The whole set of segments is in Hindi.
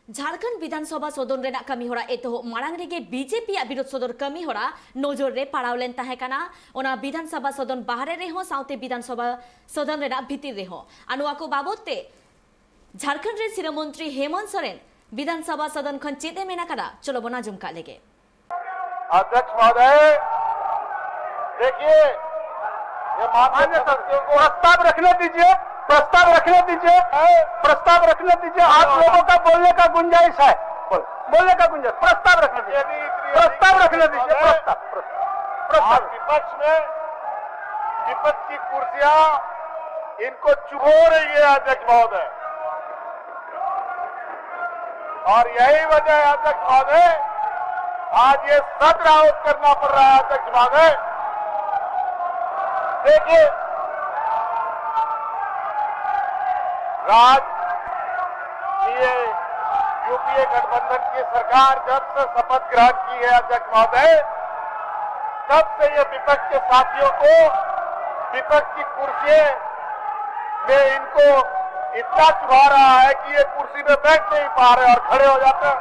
झारखंड विधानसभा सदन रेना कमी होरा एतो मारांग रेगे बीजेपी विरोध सदर कमी होरा नजर रे पाड़ावलेन ताहेकाना ओना विधानसभा सदन बाहरे रेहो साउते विधानसभा सदन रेना भीतिर रेहो आनुआ को बाबते झारखंड रे सिरमंत्री हेमंत सोरेन विधानसभा सदन खन चेते मेना करा चलो बना जुमका लेगे। अध्यक्ष महोदय देखिए, ये माननीय सदस्यों को प्रस्ताव रखने दीजिए, प्रस्ताव रखने दीजिए, प्रस्ताव रखने दीजिए। आप लोगों का बोलने का गुंजाइश है, बोलने का गुंजाइश, प्रस्ताव रखने दीजिए, प्रस्ताव रखने दीजिए, प्रस्ताव। विपक्ष की कुर्सियां इनको चुभो रही है अध्यक्ष महोदय, और यही वजह है अध्यक्ष महोदय आज ये सत्र आउट करना पड़ रहा है। अध्यक्ष महोदय देखिए, ये यूपीए गठबंधन की सरकार जब से शपथ ग्रहण की है अध्यक्ष महोदय, तब से ये विपक्ष के साथियों को विपक्ष की कुर्सी में इनको इतना चुभा रहा है कि ये कुर्सी में बैठ नहीं पा रहे और खड़े हो जाते हैं।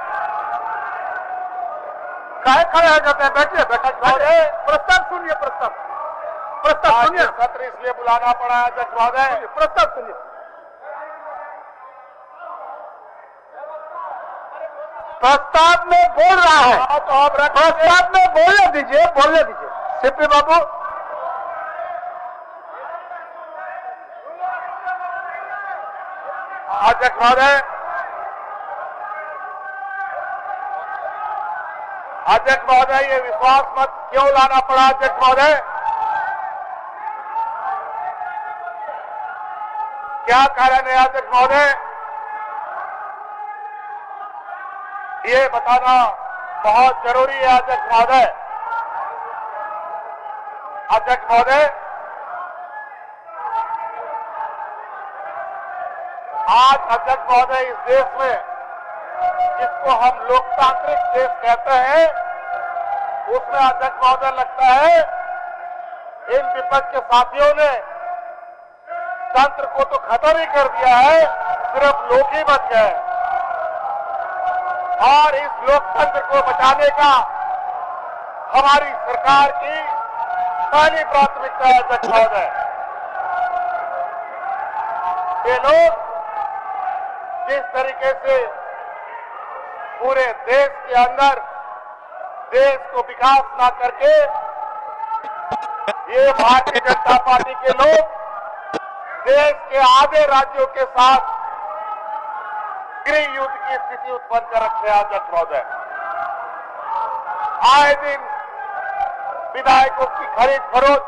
काहे खड़े हो जाते हैं? बैठिए, बैठिए, प्रस्ताव सुनिए, प्रस्ताव सुनिए। सत्र इसलिए बुलाना पड़ा है अध्यक्ष महोदय, प्रस्ताव सुनिए। प्रस्ताव में बोल रहा है, तो आप प्रस्ताव में बोलने दीजिए, बोलने दीजिए। सीपी बाबू, अध्यक्ष महोदय, अध्यक्ष महोदय ये विश्वास मत क्यों लाना पड़ा अध्यक्ष महोदय? क्या कारण है अध्यक्ष महोदय? ये बताना बहुत जरूरी है अध्यक्ष महोदय। अध्यक्ष महोदय, आज अध्यक्ष महोदय इस देश में जिसको हम लोकतांत्रिक देश कहते हैं, उसमें अध्यक्ष महोदय लगता है इन विपक्ष के साथियों ने तंत्र को तो खत्म ही कर दिया है, सिर्फ लोग ही बच गए। और इस लोकतंत्र को बचाने का हमारी सरकार की पहली प्राथमिकता है अध्यक्ष महोदय। ये लोग जिस तरीके से पूरे देश के अंदर देश को विकास ना करके ये भारतीय जनता पार्टी के लोग देश के आधे राज्यों के साथ गृह युद्ध की स्थिति उत्पन्न कर रखे हैं अध्यक्ष महोदय। आए दिन विधायकों की खरीद फरोख्त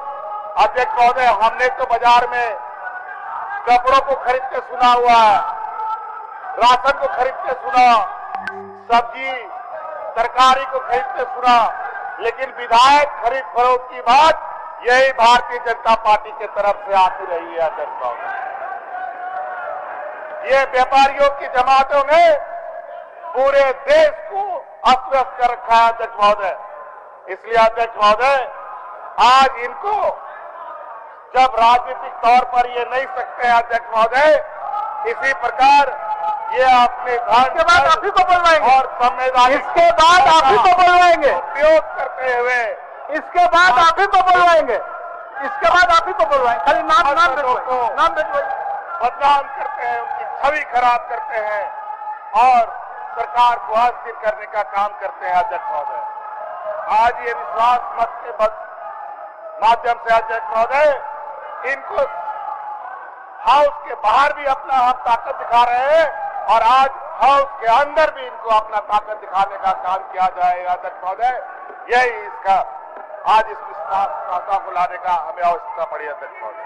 अध्यक्ष महोदय, हमने तो बाजार में कपड़ों को खरीदते सुना हुआ है, राशन को खरीदते सुना, सब्जी तरकारी को खरीदते सुना, लेकिन विधायक खरीद फरोख्त की बात यही भारतीय जनता पार्टी की तरफ से आती रही है अध्यक्ष महोदय। ये व्यापारियों की जमातों ने पूरे देश को अस्त व्यस्त कर रखा है अध्यक्ष महोदय। इसलिए अध्यक्ष महोदय आज इनको जब राजनीतिक तौर पर ये नहीं सकते हैं अध्यक्ष महोदय, इसी प्रकार ये अपने धन के बाद आप ही को बुलवाएंगे और संवैधानिक इसके बाद आप ही को बुलवाएंगे उपयोग करते हुए, इसके बाद आप ही को बुलवाएंगे, इसके बाद आप ही को बुलवाएंगे। खाली नाम भेजवाइए, बदनाम करते हैं, उनकी छवि खराब करते हैं और सरकार को अस्थिर करने का काम करते हैं अध्यक्ष महोदय। आज ये विश्वास मत के माध्यम से अध्यक्ष महोदय इनको हाउस के बाहर भी अपना हम ताकत दिखा रहे हैं और आज हाउस के अंदर भी इनको अपना ताकत दिखाने का काम किया जाएगा अध्यक्ष महोदय। यही इसका आज इस विश्वास को लाने का हमें आवश्यकता पड़ी अध्यक्ष महोदय।